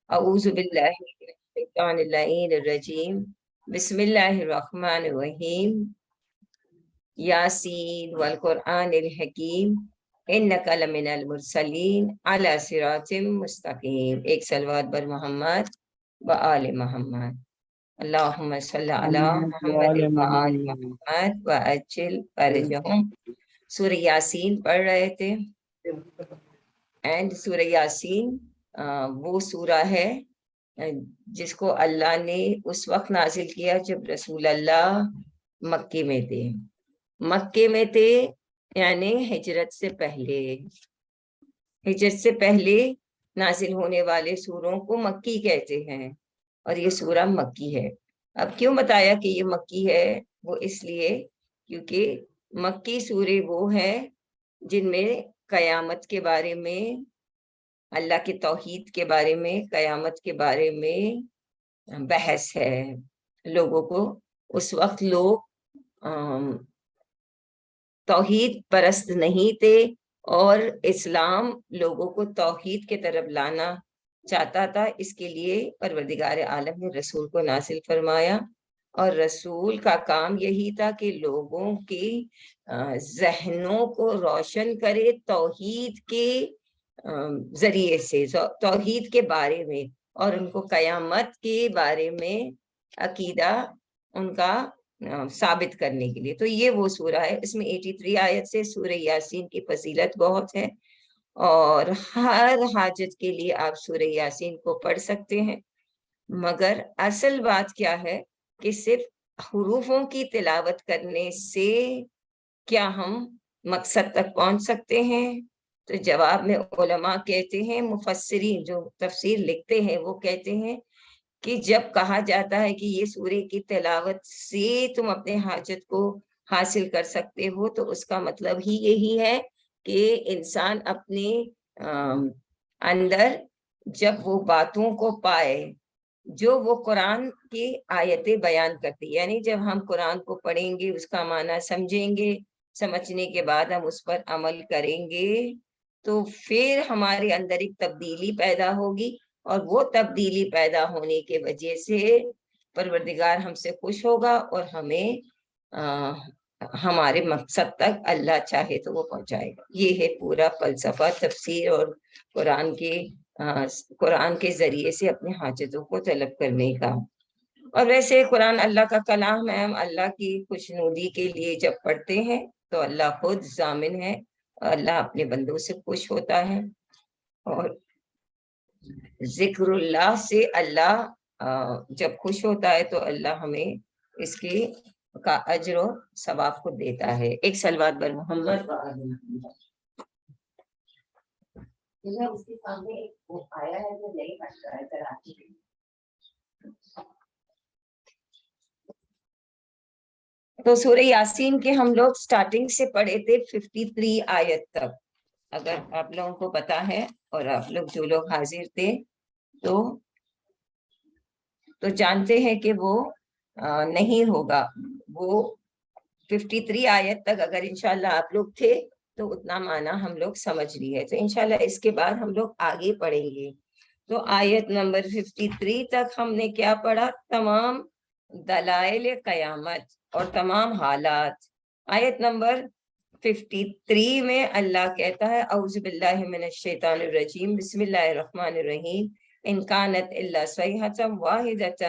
اعوذ باللہ من الشیطان اللعین الرجیم، بسم اللہ الرحمن الرحیم، یاسین والقرآن الحکیم، انک لمن المرسلین علی صراط مستقیم۔ ایک صلوات بر محمد و آل محمد۔ اللہم صلی علی محمد و آل محمد و اجل فرجہم۔ سورہ یاسین پڑھ رہے تھے، اینڈ سورہ یاسین وہ سورہ ہے جس کو اللہ نے اس وقت نازل کیا جب رسول اللہ مکے میں تھے۔ مکے میں تھے یعنی ہجرت سے پہلے، ہجرت سے پہلے نازل ہونے والے سوروں کو مکی کہتے ہیں، اور یہ سورہ مکی ہے۔ اب کیوں بتایا کہ یہ مکی ہے؟ وہ اس لیے کیونکہ مکی سورے وہ ہیں جن میں قیامت کے بارے میں، اللہ کے توحید کے بارے میں، قیامت کے بارے میں بحث ہے۔ لوگوں کو اس وقت لوگ توحید پرست نہیں تھے، اور اسلام لوگوں کو توحید کے طرف لانا چاہتا تھا۔ اس کے لیے پروردگار عالم نے رسول کو نازل فرمایا، اور رسول کا کام یہی تھا کہ لوگوں کے ذہنوں کو روشن کرے توحید کے ذریعے سے، توحید کے بارے میں، اور ان کو قیامت کے بارے میں عقیدہ ان کا ثابت کرنے کے لیے۔ تو یہ وہ سورہ ہے، اس میں 83 آیت سے سورہ یاسین کی فضیلت بہت ہے، اور ہر حاجت کے لیے آپ سورہ یاسین کو پڑھ سکتے ہیں۔ مگر اصل بات کیا ہے کہ صرف حروفوں کی تلاوت کرنے سے کیا ہم مقصد تک پہنچ سکتے ہیں؟ تو جواب میں علماء کہتے ہیں، مفسرین جو تفسیر لکھتے ہیں وہ کہتے ہیں کہ جب کہا جاتا ہے کہ یہ سورے کی تلاوت سے تم اپنے حاجت کو حاصل کر سکتے ہو، تو اس کا مطلب ہی یہی ہے کہ انسان اپنے اندر جب وہ باتوں کو پائے جو وہ قرآن کی آیتیں بیان کرتی، یعنی جب ہم قرآن کو پڑھیں گے، اس کا معنی سمجھیں گے، سمجھنے کے بعد ہم اس پر عمل کریں گے، تو پھر ہمارے اندر ایک تبدیلی پیدا ہوگی، اور وہ تبدیلی پیدا ہونے کی وجہ سے پروردگار ہم سے خوش ہوگا، اور ہمیں ہمارے مقصد تک اللہ چاہے تو وہ پہنچائے گا۔ یہ ہے پورا فلسفہ تفسیر اور قرآن کے ذریعے سے اپنے حاجتوں کو طلب کرنے کا۔ اور ویسے قرآن اللہ کا کلام ہے، ہم اللہ کی خوشنودی کے لیے جب پڑھتے ہیں تو اللہ خود ضامن ہے، اور اللہ اپنے بندوں سے خوش ہوتا ہے، اور ذکر اللہ سے اللہ جب خوش ہوتا ہے تو اللہ ہمیں اس کی کا اجر و ثواب کو دیتا ہے۔ ایک صلوات بر محمد و آل محمد۔ اس کے سامنے ایک آیا ہے جو نہیں پڑھتا ہے کراچی میں۔ تو سورہ یاسین کے ہم لوگ سٹارٹنگ سے پڑھے تھے 53 آیت تک۔ اگر آپ لوگوں کو پتا ہے، اور آپ لوگ جو لوگ حاضر تھے تو جانتے ہیں کہ وہ نہیں ہوگا، وہ 53 آیت تک اگر انشاءاللہ آپ لوگ تھے تو اتنا معنی ہم لوگ سمجھ لی ہے۔ تو انشاءاللہ اس کے بعد ہم لوگ آگے پڑھیں گے۔ تو آیت نمبر 53 تک ہم نے کیا پڑھا؟ تمام دلائل قیامت اور تمام حالات۔ آیت نمبر 53 میں اللہ کہتا ہے، اعوذ باللہ من الشیطان الرجیم، بسم اللہ الرحمن الرحیم، ان کانت الا صیحۃ واحدۃ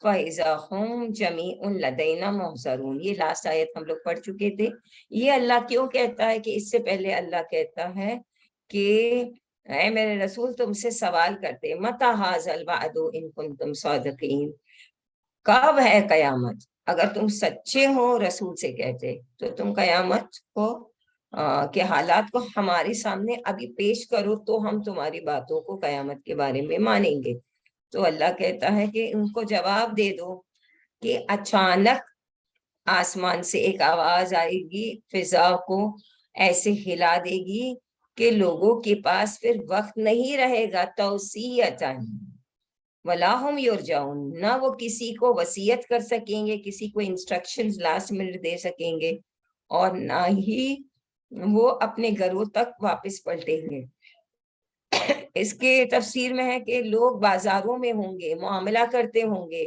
فاذا هم جمیع لدینا محضرون۔ یہ لاسٹ آیت ہم لوگ پڑھ چکے تھے۔ یہ اللہ کیوں کہتا ہے کہ اس سے پہلے اللہ کہتا ہے کہ اے میرے رسول تم سے سوال کرتے، متی ھذا الوعد ان کنتم صادقین، کب ہے قیامت؟ اگر تم سچے ہو رسول سے کہتے تو تم قیامت کو کے حالات کو ہمارے سامنے ابھی پیش کرو تو ہم تمہاری باتوں کو قیامت کے بارے میں مانیں گے۔ تو اللہ کہتا ہے کہ ان کو جواب دے دو کہ اچانک آسمان سے ایک آواز آئے گی، فضا کو ایسے ہلا دے گی کہ لوگوں کے پاس پھر وقت نہیں رہے گا توصیۃً ولا ہم یرجعون، نہ وہ کسی کو وصیت کر سکیں گے، کسی کو انسٹرکشنز لاسٹ منٹ دے سکیں گے، اور نہ ہی وہ اپنے گھروں تک واپس پلٹیں گے۔ اس کے تفسیر میں ہے کہ لوگ بازاروں میں ہوں گے، معاملہ کرتے ہوں گے،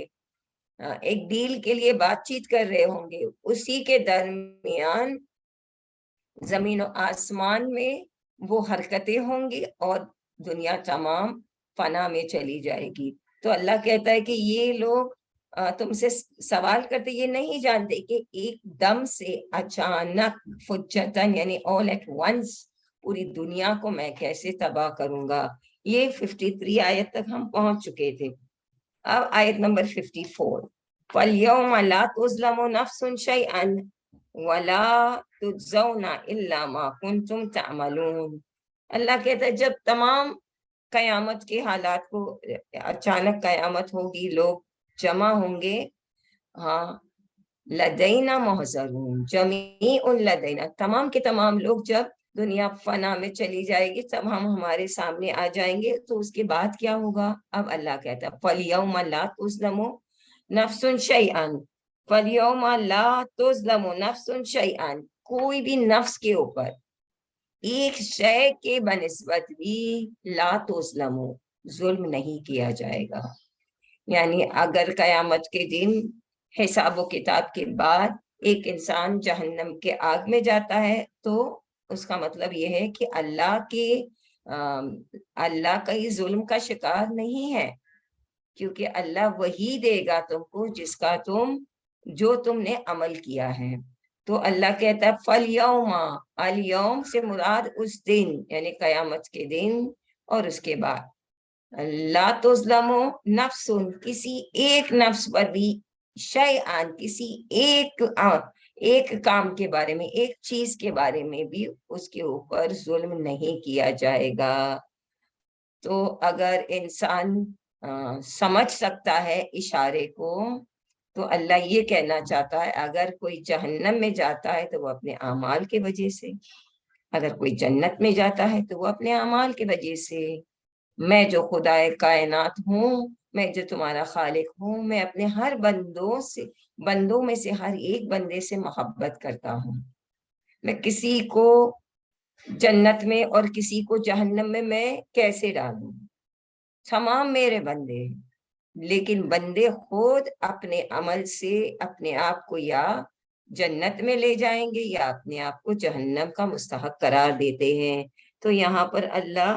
ایک ڈیل کے لیے بات چیت کر رہے ہوں گے، اسی کے درمیان زمین و آسمان میں وہ حرکتیں ہوں گی اور دنیا تمام فنا میں چلی جائے گی۔ تو اللہ کہتا ہے کہ یہ لوگ تم سے سوال کرتے، یہ نہیں جانتے کہ ایک دم سے اچانک فجتن یعنی all at once پوری دنیا کو میں کیسے تباہ کروں گا۔ یہ 53 آیت تک ہم پہنچ چکے تھے۔ اب آیت نمبر 54، فَالْيَوْمَ لَا تُظْلَمُ نَفْسٌ شَيْئًا وَلَا تُجْزَوْنَ إِلَّا مَا كُنْتُمْ تَعْمَلُونَ۔ اللہ کہتا ہے جب تمام قیامت کے حالات کو، اچانک قیامت ہوگی، لوگ جمع ہوں گے، ہاں، لدینا محضرون جمیع لدینا، تمام کے تمام لوگ جب دنیا فنا میں چلی جائے گی تب ہم ہمارے سامنے آ جائیں گے۔ تو اس کے بعد کیا ہوگا؟ اب اللہ کہتا ہے فَالْيَوْمَ لَا تُظْلَمُ نَفْسٌ شَيْئًا، فَالْيَوْمَ لَا تُظْلَمُ نَفْسٌ شَيْئًا، کوئی بھی نفس کے اوپر ایک شے کے بنسبت بھی لا تظلم، ظلم نہیں کیا جائے گا۔ یعنی اگر قیامت کے دن حساب و کتاب کے بعد ایک انسان جہنم کے آگ میں جاتا ہے تو اس کا مطلب یہ ہے کہ اللہ کا ہی ظلم کا شکار نہیں ہے، کیونکہ اللہ وہی دے گا تم کو جس کا جو تم نے عمل کیا ہے۔ تو اللہ کہتا ہے فَالْيَوْمَ، اليوم سے مراد اس دن یعنی قیامت کے دن اور اس کے بعد، لا تظلم نفس، کسی ایک نفس پر بھی، شیئان کسی ایک کام کے بارے میں، ایک چیز کے بارے میں بھی اس کے اوپر ظلم نہیں کیا جائے گا۔ تو اگر انسان سمجھ سکتا ہے اشارے کو تو اللہ یہ کہنا چاہتا ہے اگر کوئی جہنم میں جاتا ہے تو وہ اپنے اعمال کی وجہ سے، اگر کوئی جنت میں جاتا ہے تو وہ اپنے اعمال کی وجہ سے۔ میں جو خدا کائنات ہوں، میں جو تمہارا خالق ہوں، میں اپنے ہر بندوں میں سے ہر ایک بندے سے محبت کرتا ہوں۔ میں کسی کو جنت میں اور کسی کو جہنم میں کیسے ڈالوں؟ تمام میرے بندے ہیں، لیکن بندے خود اپنے عمل سے اپنے آپ کو یا جنت میں لے جائیں گے یا اپنے آپ کو جہنم کا مستحق قرار دیتے ہیں۔ تو یہاں پر اللہ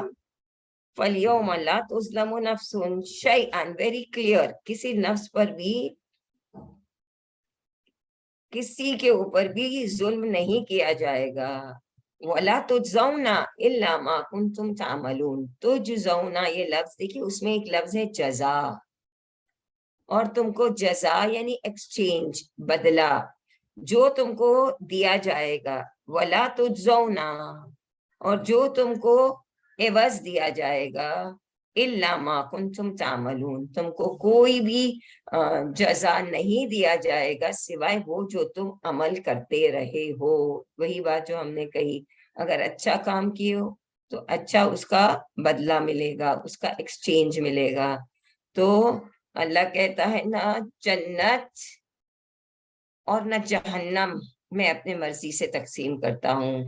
فَالْيَوْمَ لَا تُظْلَمُ نَفْسٌ شَيْئًا، ویری کلیئر، کسی نفس پر بھی، کسی کے اوپر بھی ظلم نہیں کیا جائے گا۔ وَلَا تُجْزَوْنَ إِلَّا مَا كُنْتُمْ تَعْمَلُونَ، تُجْزَوْنَ یہ لفظ دیکھیے اس میں ایک لفظ ہے جزا، اور تم کو جزا یعنی ایکسچینج، بدلہ، جو تم کو دیا جائے گا۔ وَلَا تُجْزَوْنَ، اور جو تم کو عوض دیا جائے گا، إِلَّا مَا كُنْتُمْ تَعْمَلُونَ، تم کو کوئی بھی جزا نہیں دیا جائے گا سوائے وہ جو تم عمل کرتے رہے ہو۔ وہی بات جو ہم نے کہی، اگر اچھا کام کیے ہو تو اچھا اس کا بدلہ ملے گا، اس کا ایکسچینج ملے گا۔ تو اللہ کہتا ہے نہ جنت اور نہ جہنم میں اپنے مرضی سے تقسیم کرتا ہوں،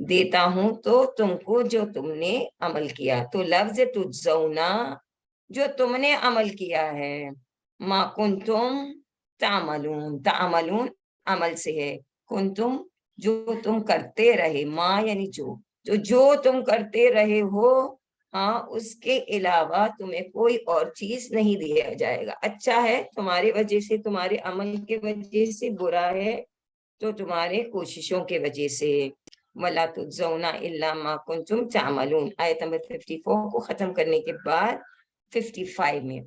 دیتا ہوں تو تم کو جو تم نے عمل کیا۔ تو لفظ تجزونا، جو تم نے عمل کیا ہے، ما کنتم تعملون، تعملون عمل سے ہے، کنتم جو تم کرتے رہے، ما یعنی جو تم کرتے رہے ہو، ہاں اس کے علاوہ تمہیں کوئی اور چیز نہیں دیا جائے گا۔ اچھا ہے تمہاری وجہ سے، تمہارے عمل کی وجہ سے، برا ہے تو تمہارے کوششوں کے وجہ سے۔ وَلَا تُجْزَوْنَ إِلَّا مَا كُنْتُمْ تَعْمَلُونَ، آیت نمبر 54 کو ختم کرنے کے بعد 55 میں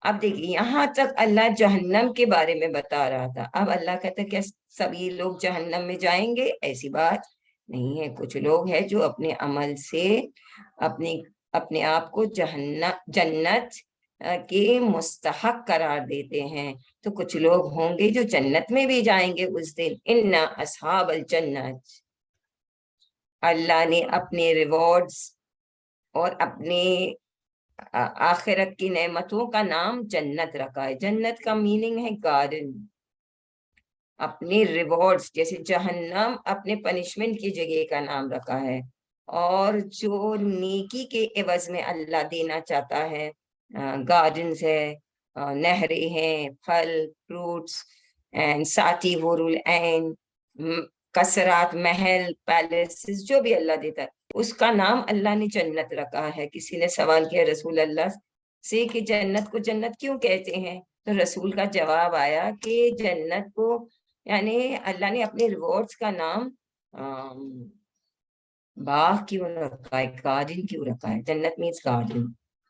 اب دیکھیے یہاں تک اللہ جہنم کے بارے میں بتا رہا تھا۔ اب اللہ کہتا ہے کہ سبھی لوگ جہنم میں جائیں گے، ایسی بات نہیں ہے۔ کچھ لوگ ہیں جو اپنے عمل سے اپنے آپ کو جنت کے مستحق قرار دیتے ہیں۔ تو کچھ لوگ ہوں گے جو جنت میں بھی جائیں گے اس دن۔ اِنَّ أَصْحَابَ الْجَنَّةِ، اللہ نے اپنے ریوارڈز اور اپنے آخرت کی نعمتوں کا نام جنت رکھا ہے۔ جنت کا میننگ ہے گارڈن۔ اپنے ریوارڈز، جیسے جہنم اپنے پنشمنٹ کی جگہ کا نام رکھا ہے، اور جو نیکی کے عوض میں اللہ دینا چاہتا ہے، گارڈنز ہے، نہریں ہیں، پھل فروٹس، اینڈ ساتھی حورul عین، کثرات، محل، پیلیسز، جو بھی اللہ دیتا ہے اس کا نام اللہ نے جنت رکھا ہے۔ کسی نے سوال کیا رسول اللہ سے کہ جنت کو جنت کیوں کہتے ہیں؟ تو رسول کا جواب آیا کہ جنت کو یعنی اللہ نے اپنے ریوارڈز کا نام باغ کیوں رکھا ہے، گارڈن کیوں رکھا ہے؟ جنت مینس گارڈن۔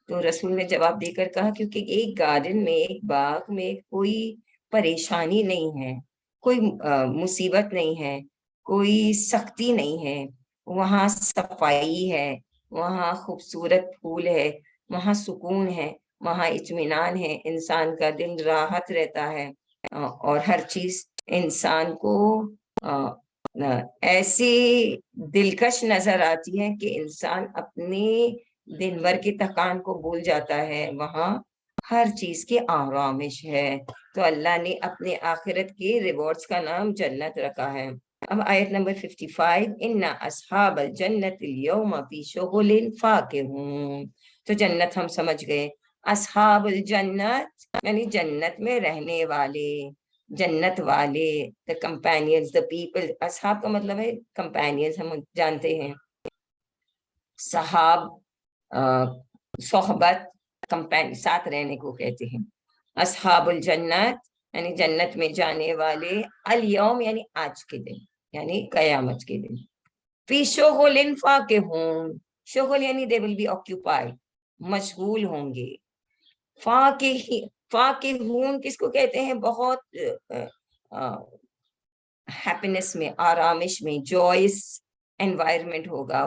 تو رسول نے جواب دے کر کہا کیونکہ ایک گارڈن میں، ایک باغ میں کوئی پریشانی نہیں ہے، کوئی مصیبت نہیں ہے، کوئی سختی نہیں ہے، وہاں صفائی ہے، وہاں خوبصورت پھول ہے، وہاں سکون ہے، وہاں اطمینان ہے، انسان کا دل راحت رہتا ہے، اور ہر چیز انسان کو ایسی دلکش نظر آتی ہے کہ انسان اپنی دن بھر کی تھکان کو بھول جاتا ہے، وہاں ہر چیز کی آرامش ہے۔ تو اللہ نے اپنے آخرت کے ریوارڈز کا نام جنت رکھا ہے۔ اب آیت نمبر 55، ان اصحاب الجنت اليوم فی شغل فاکہون۔ تو جنت ہم سمجھ گئے، اصحاب الجنت یعنی جنت میں رہنے والے، جنت والے، the companions, the people۔ اصحاب کا مطلب ہے companions، ہم جانتے ہیں صحاب صحبت، ساتھ رہنے کو کہتے ہیں۔ اصحاب الجنت یعنی جنت میں جانے والے، الیوم یعنی آج کے دن، یعنی قیامت کے دن، فی شغل فاکہون، شغل یعنی they will be occupied، مشغول ہوں گے، فاکہون کس کو کہتے ہیں؟ بہت ہیپینس میں، آرامش میں، جوائس انوائرمنٹ ہوگا،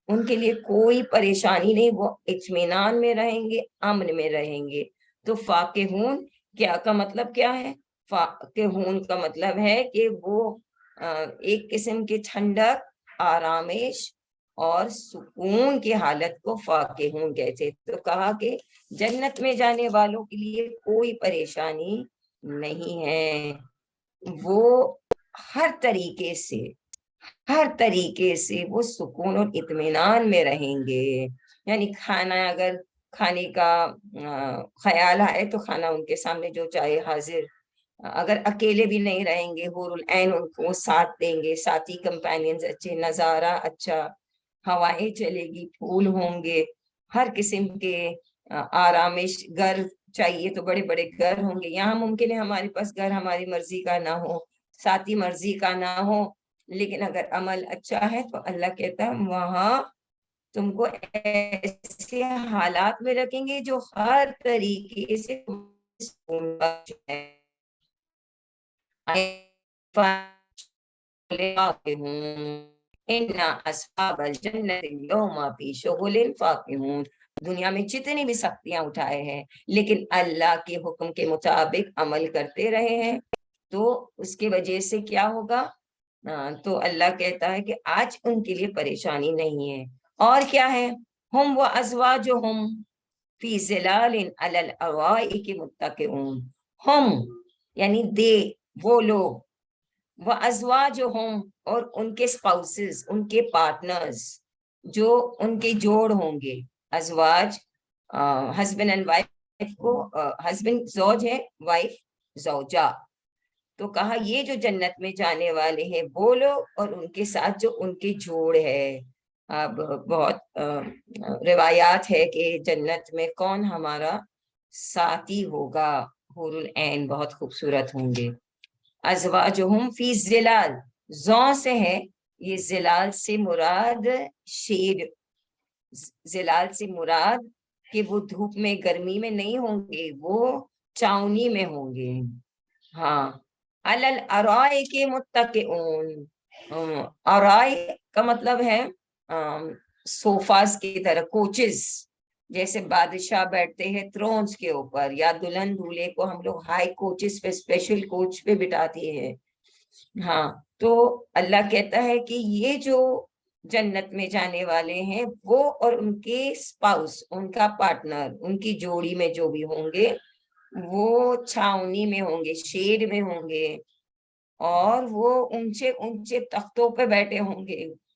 ان کے لیے کوئی پریشانی نہیں، وہ اطمینان میں رہیں گے، امن میں رہیں گے۔ تو فاکہون کیا کا مطلب کیا ہے؟ فاکہون کا مطلب ہے کہ وہ ایک قسم کی ٹھنڈک، آرامش اور سکون کی حالت کو فاکہون کہتے۔ تو کہا کہ جنت میں جانے والوں کے لیے کوئی پریشانی نہیں ہے، وہ ہر طریقے سے وہ سکون اور اطمینان میں رہیں گے۔ یعنی کھانا اگر کھانے کا خیال آئے تو کھانا ان کے سامنے جو چاہے حاضر، اگر اکیلے بھی نہیں رہیں گے حور العین ان کو ساتھ دیں گے، ساتھی کمپینینز اچھے، نظارہ اچھا، ہوائیں چلے گی، پھول ہوں گے، ہر قسم کے آرامش، گھر چاہیے تو بڑے بڑے گھر ہوں گے۔ یہاں ممکن ہے ہمارے پاس گھر ہماری مرضی کا نہ ہو، ساتھی مرضی کا نہ ہو، لیکن اگر عمل اچھا ہے تو اللہ کہتا ہے وہاں تم کو ایسے حالات میں رکھیں گے جو ہر طریقے سے دنیا میں جتنی بھی سختیاں اٹھائے ہیں لیکن اللہ کے حکم کے مطابق عمل کرتے رہے ہیں، تو اس کی وجہ سے کیا ہوگا؟ تو اللہ کہتا ہے کہ آج ان کے لیے پریشانی نہیں ہے۔ اور کیا ہے؟ ہم و ازواجہم فی ظلال علی الارائک متکئون، ہم یعنی دے، وہ لوگ، وہ ازواجہم اور ان کے اسپاؤسز، ان کے پارٹنرز، جو ان کے جوڑ ہوں گے، ازواج ہسبینڈ اینڈ وائف کو، ہسبینڈ زوج ہے، وائف زوجہ، تو کہا یہ جو جنت میں جانے والے ہیں وہ لوگ اور ان کے ساتھ جو ان کے جوڑ ہے۔ اب بہت روایات ہے کہ جنت میں کون ہمارا ساتھی ہوگا، حور العین بہت خوبصورت ہوں گے۔ ازواجہم فی ظلال، زوں سے ہے، یہ ظلال سے مراد شیڈ، ظلال سے مراد کہ وہ دھوپ میں گرمی میں نہیں ہوں گے، وہ چاونی میں ہوں گے۔ ہاں، علی الارائک متکئون، ارائے کا مطلب ہے صوفاز کی طرح، کوچز، جیسے بادشاہ بیٹھتے ہیں تھرونز کے اوپر، یا دلہن دولہے کو ہم لوگ ہائی کوچز پہ، اسپیشل کوچ پہ بٹھاتے ہیں۔ ہاں، تو اللہ کہتا ہے کہ یہ جو جنت میں جانے والے ہیں وہ اور ان کے اسپاؤس، ان کا پارٹنر، ان کی جوڑی میں جو بھی ہوں گے وہ چھاونی میں ہوں گے، شیڈ میں ہوں گے، اور وہ اونچے اونچے تختوں پہ بیٹھے ہوں گے،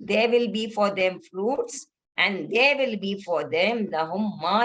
there will be for them fruits and there will be for them lahum ma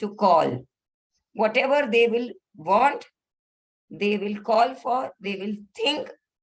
to call, whatever they will want, they will call for, they will think,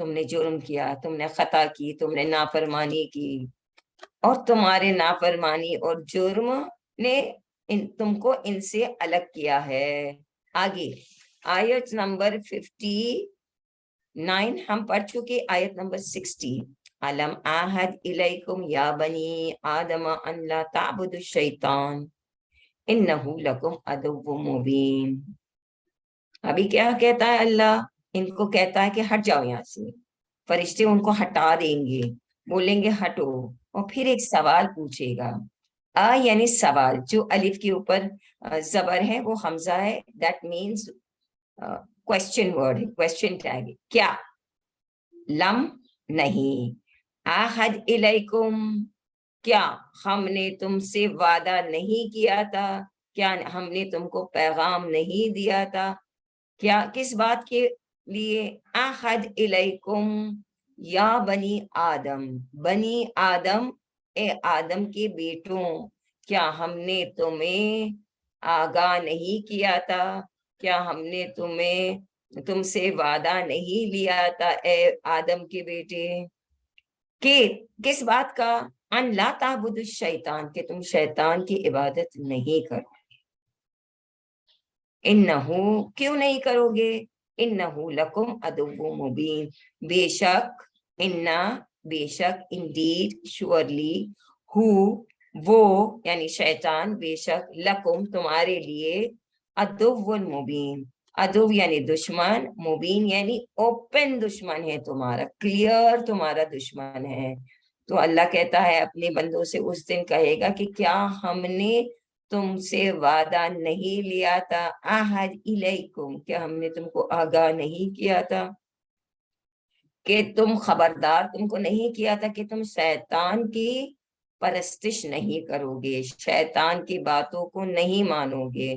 تم نے جرم کیا، تم نے خطا کی، تم نے نافرمانی کی، اور تمہارے نافرمانی اور جرم نے تم کو ان سے الگ کیا ہے۔ آگے آیت نمبر 59 ہم پڑھ چکے، آیت نمبر 60، علم آہد الیکم یا بنی آدم ان لا تعبدوا الشیطان انہو لکم عدو مبین۔ ابھی کیا کہتا ہے اللہ؟ ان کو کہتا ہے کہ ہٹ جاؤ یہاں سے، فرشتے ان کو ہٹا دیں گے، بولیں گے ہٹو، اور پھر ایک سوال پوچھے گا۔ یعنی سوال، جو الف کے اوپر زبر ہے وہ حمزہ ہے، دیٹ مینس کوشچن ورڈ ہے، کوشچن ٹیگ، کیا؟ لم نہیں، آہد الیکم کیا ہم نے تم سے وعدہ نہیں کیا تھا، کیا ہم نے تم کو پیغام نہیں دیا تھا؟ کیا کس بات کے لیے؟ آہد الیکم یا بنی آدم، بنی آدم، اے آدم کے بیٹوں، کیا ہم نے تمہیں آگاہ نہیں کیا تھا، کیا ہم نے تم سے وعدہ نہیں لیا تھا اے آدم کے بیٹے، کہ کس بات کا؟ ان لا تعبدوا الشیطان، کہ تم شیطان کی عبادت نہیں کرو۔ انہو، کیوں نہیں کرو گے؟ انہو لکم عدو مبین، بے شک، انا، بے شک، انڈیڈ، شورلی، ہو، وہ یعنی شیطان، بے شک، لکم تمہارے لیے، عدو مبین، عدو یعنی دشمن، مبین یعنی اوپن دشمن ہے تمہارا، کلیئر تمہارا دشمن ہے۔ تو اللہ کہتا ہے اپنے بندوں سے اس دن کہے گا کہ کیا ہم نے تم سے وعدہ نہیں لیا تھا؟ آہد الیکم، کیا ہم نے تم کو آگاہ نہیں کیا تھا، کہ تم خبردار تم کو نہیں کیا تھا کہ تم شیطان کی پرستش نہیں کرو گے، شیطان کی باتوں کو نہیں مانو گے۔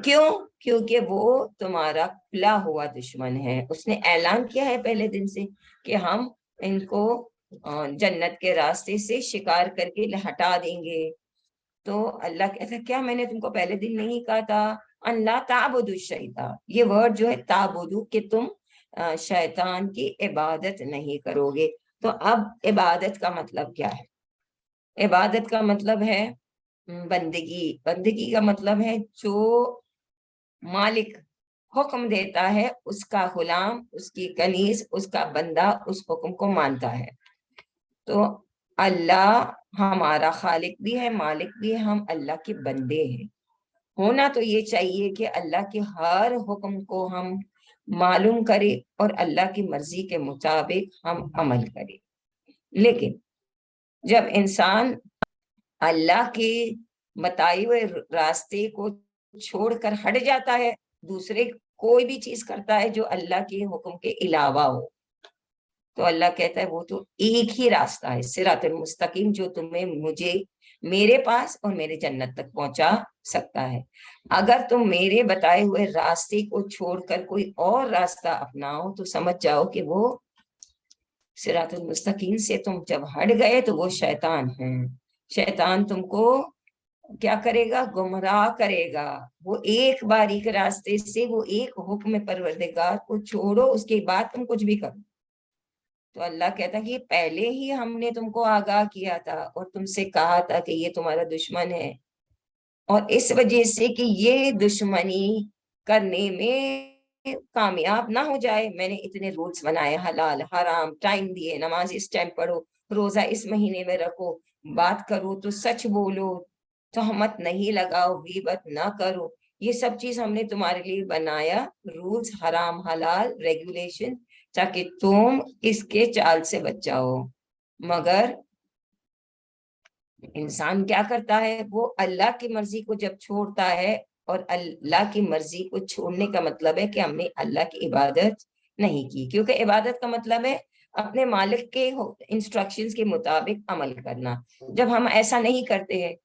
کیوں؟ کیونکہ وہ تمہارا کھلا ہوا دشمن ہے۔ اس نے اعلان کیا ہے پہلے دن سے کہ ہم ان کو جنت کے راستے سے شکار کر کے ہٹا دیں گے۔ تو اللہ کہتا ہے کیا میں نے تم کو پہلے دن نہیں کہا تھا ان لا تعبدوا الشیطان؟ یہ ورڈ جو ہے تعبدو، کہ تم شیطان کی عبادت نہیں کرو گے۔ تو اب عبادت کا مطلب کیا ہے؟ عبادت کا مطلب ہے بندگی، بندگی کا مطلب ہے جو مالک حکم دیتا ہے اس کا غلام، اس کی کنیز، اس کا بندہ اس حکم کو مانتا ہے۔ تو اللہ ہمارا خالق بھی ہے، مالک بھی ہے، ہم اللہ کے بندے ہیں۔ ہونا تو یہ چاہیے کہ اللہ کے ہر حکم کو ہم معلوم کرے اور اللہ کی مرضی کے مطابق ہم عمل کریں۔ لیکن جب انسان اللہ کے بتائے ہوئے راستے کو چھوڑ کر ہٹ جاتا ہے، دوسرے کوئی بھی چیز کرتا ہے جو اللہ کے حکم کے علاوہ ہو، تو اللہ کہتا ہے وہ تو ایک ہی راستہ ہے، صراط المستقیم، جو تمہیں مجھے میرے پاس اور میرے جنت تک پہنچا سکتا ہے۔ اگر تم میرے بتائے ہوئے راستے کو چھوڑ کر کوئی اور راستہ اپناؤ تو سمجھ جاؤ کہ وہ صراط المستقیم سے تم جب ہٹ گئے تو وہ شیطان ہے۔ شیطان تم کو کیا کرے گا؟ گمراہ کرے گا۔ وہ ایک باریک راستے سے، وہ ایک حکم پروردگار کو چھوڑو، اس کے بعد تم کچھ بھی کرو۔ تو اللہ کہتا ہے کہ پہلے ہی ہم نے تم کو آگاہ کیا تھا اور تم سے کہا تھا کہ یہ تمہارا دشمن ہے، اور اس وجہ سے کہ یہ دشمنی کرنے میں کامیاب نہ ہو جائے، میں نے اتنے رولز بنائے، حلال حرام، ٹائم دیے، نماز اس ٹائم پڑھو، روزہ اس مہینے میں رکھو، بات کرو تو سچ بولو، تہمت نہیں لگاؤ، غیبت نہ کرو۔ یہ سب چیز ہم نے تمہارے لیے بنایا، رولز، حرام حلال، ریگولیشن، تاکہ تم اس کے چال سے بچ جاؤ۔ مگر انسان کیا کرتا ہے؟ وہ اللہ کی مرضی کو جب چھوڑتا ہے، اور اللہ کی مرضی کو چھوڑنے کا مطلب ہے کہ ہم نے اللہ کی عبادت نہیں کی، کیونکہ عبادت کا مطلب ہے اپنے مالک کے انسٹرکشنز کے مطابق عمل کرنا۔ جب ہم ایسا نہیں کرتے ہیں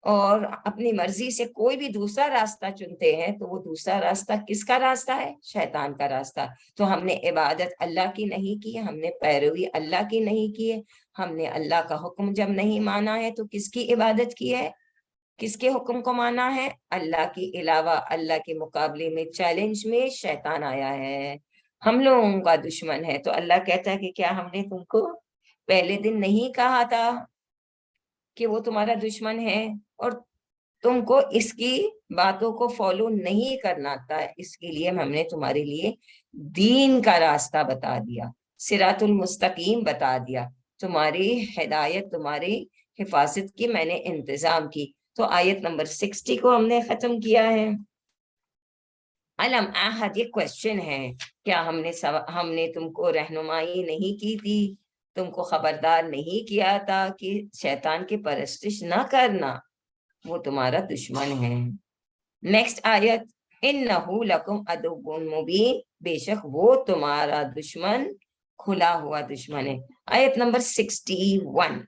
اور اپنی مرضی سے کوئی بھی دوسرا راستہ چنتے ہیں، تو وہ دوسرا راستہ کس کا راستہ ہے؟ شیطان کا راستہ۔ تو ہم نے عبادت اللہ کی نہیں کی، ہم نے پیروی اللہ کی نہیں کی ہے، ہم نے اللہ کا حکم جب نہیں مانا ہے تو کس کی عبادت کی ہے؟ کس کے حکم کو مانا ہے؟ اللہ کے علاوہ، اللہ کے مقابلے میں چیلنج میں شیطان آیا ہے۔ ہم لوگوں کا دشمن ہے. تو اللہ کہتا ہے کہ کیا ہم نے تم کو پہلے دن نہیں کہا تھا کہ وہ تمہارا دشمن ہے اور تم کو اس کی باتوں کو فالو نہیں کرنا تھا؟ اس کے لیے ہم نے تمہارے لیے دین کا راستہ بتا دیا, صراط المستقیم بتا دیا, تمہاری ہدایت, تمہاری حفاظت کی میں نے انتظام کی. تو آیت نمبر 60 کو ہم نے ختم کیا ہے. علم احد, یہ کوشچن ہے, کیا ہم نے تم کو رہنمائی نہیں کی تھی, تم کو خبردار نہیں کیا تھا کہ شیطان کی پرستش نہ کرنا, وہ تمہارا دشمن ہے. نیکسٹ آیت, انہو لکم عدو مبین, بے شک وہ تمہارا دشمن, کھلا ہوا دشمن ہے. آیت نمبر 61,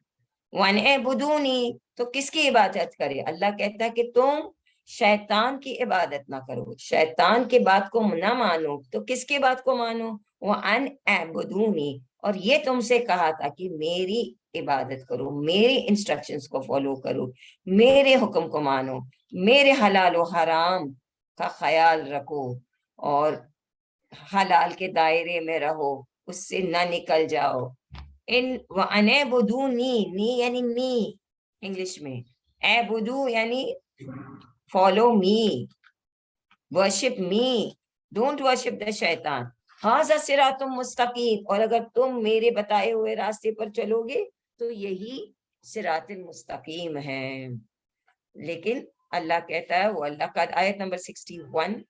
وَنِعْبُدُونِی, تو کس کی عبادت کرے؟ اللہ کہتا ہے کہ تم شیطان کی عبادت نہ کرو, شیطان کی بات کو نہ مانو, تو کس کی بات کو مانو؟ وَأَنْ اعْبُدُونِی, اور یہ تم سے کہا تھا کہ میری عبادت کرو, میری انسٹرکشنز کو فالو کرو, میرے حکم کو مانو, میرے حلال و حرام کا خیال رکھو, اور حلال کے دائرے میں رہو, اس سے نہ نکل جاؤ. وَأَنْ اعْبُدُونِی, نی یعنی می انگلش میں, اعبدو یعنی follow me, worship me, don't worship the شیطان. ھذا صراط مستقیم, اور اگر تم میرے بتائے ہوئے راستے پر چلو گے تو یہی صراط المستقیم ہے. لیکن اللہ کہتا ہے, وہ اللہ کا, آیت نمبر 61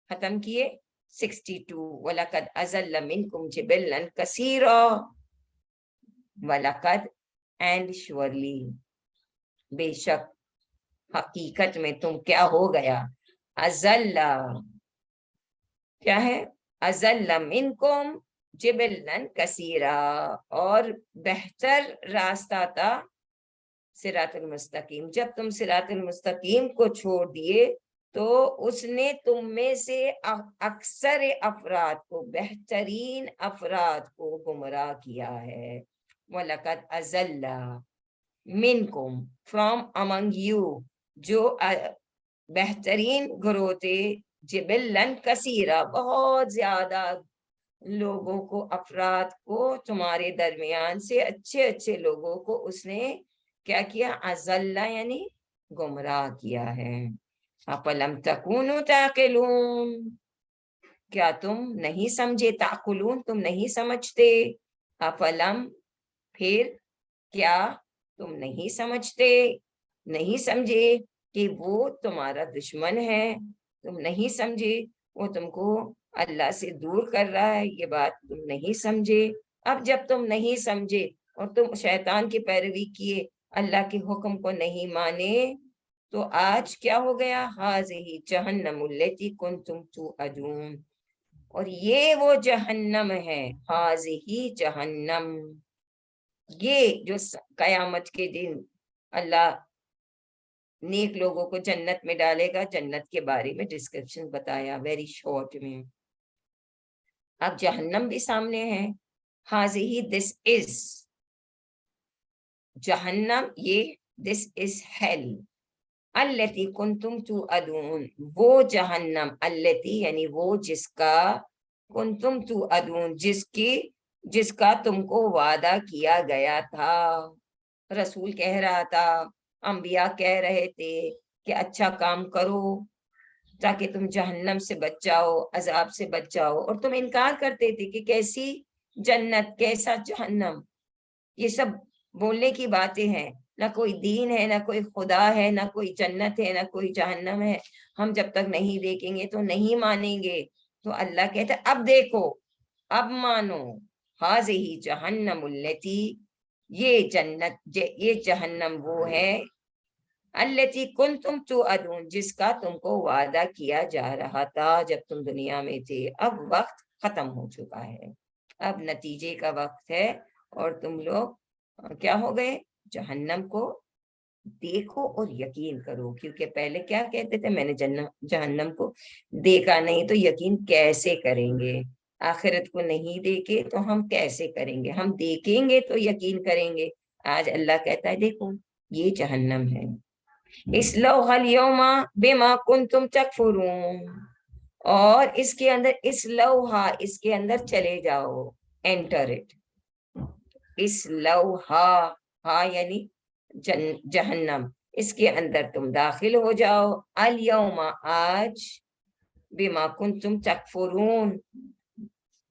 ختم کیے. 62, وَلَقَدْ أَضَلَّ مِنْكُمْ جِبِلًّا كَثِيرًا, وَلَقَدْ اینڈ surely, بے شک, حقیقت میں تم کیا ہو گیا, ازل, کیا ہے, ازل منکم جبلن کثیرا, اور بہتر راستہ تھا صراط المستقیم. جب تم صراط المستقیم کو چھوڑ دیے تو اس نے تم میں سے اکثر افراد کو, بہترین افراد کو گمراہ کیا ہے. وَلَقَدْ أَضَلَّ مِنْكُمْ, from among you, جو بہترین گروہ تھے, جبلن کثیرہ, بہت زیادہ لوگوں کو, افراد کو تمہارے درمیان سے, اچھے اچھے لوگوں کو اس نے کیا کیا, ازلہ یعنی گمراہ کیا ہے. اَفَلَمْ تَكُونُوا تَعْقِلُونَ, کیا تم نہیں سمجھے, تعقلون تم نہیں سمجھتے, افلم پھر کیا تم نہیں سمجھتے, نہیں سمجھے کہ وہ تمہارا دشمن ہے, تم نہیں سمجھے وہ تم کو اللہ سے دور کر رہا ہے, یہ بات تم نہیں سمجھے. اب جب تم نہیں سمجھے اور تم شیطان کی پیروی کیے, اللہ کے حکم کو نہیں مانے, تو آج کیا ہو گیا, ھذہ جہنم التی کنتم توعدون, اور یہ وہ جہنم ہے, ھذہ جہنم, یہ جو قیامت کے دن اللہ نیک لوگوں کو جنت میں ڈالے گا, جنت کے بارے میں ڈسکرپشن بتایا ویری شارٹ میں. اب جہنم بھی سامنے ہے, ھذہ, دس از جہنم, یہ دس از ہیل, التی کنتم توعدون, وہ جہنم, التی یعنی وہ جس کا, کنتم توعدون جس کا تم کو وعدہ کیا گیا تھا. رسول کہہ رہا تھا, انبیاء کہہ رہے تھے کہ اچھا کام کرو تاکہ تم جہنم سے بچ جاؤ, عذاب سے بچ جاؤ, اور تم انکار کرتے تھے کہ کیسی جنت, کیسا جہنم, یہ سب بولنے کی باتیں ہیں, نہ کوئی دین ہے, نہ کوئی خدا ہے, نہ کوئی جنت ہے, نہ کوئی جہنم ہے. ہم جب تک نہیں دیکھیں گے تو نہیں مانیں گے. تو اللہ کہتا ہے اب دیکھو, اب مانو, ھذہ جہنم التی, یہ جنت, یہ جہنم وہ ہے, التی کنتم توعدون, جس کا تم کو وعدہ کیا جا رہا تھا جب تم دنیا میں تھے. اب وقت ختم ہو چکا ہے, اب نتیجے کا وقت ہے, اور تم لوگ کیا ہو گئے, جہنم کو دیکھو اور یقین کرو. کیونکہ پہلے کیا کہتے تھے, میں نے جہنم کو دیکھا نہیں تو یقین کیسے کریں گے, آخرت کو نہیں دیکھے تو ہم کیسے کریں گے, ہم دیکھیں گے تو یقین کریں گے. آج اللہ کہتا ہے دیکھو یہ جہنم ہے, اصلوها اليوم بما کنتم تکفرون, اور اس کے اندر اس لوہا، اس کے اندر چلے جاؤ، انٹر اٹ، اس لوہا، ہا یعنی جہنم، اس کے اندر تم داخل ہو جاؤ، الیوم آج، بما کنتم تکفرون،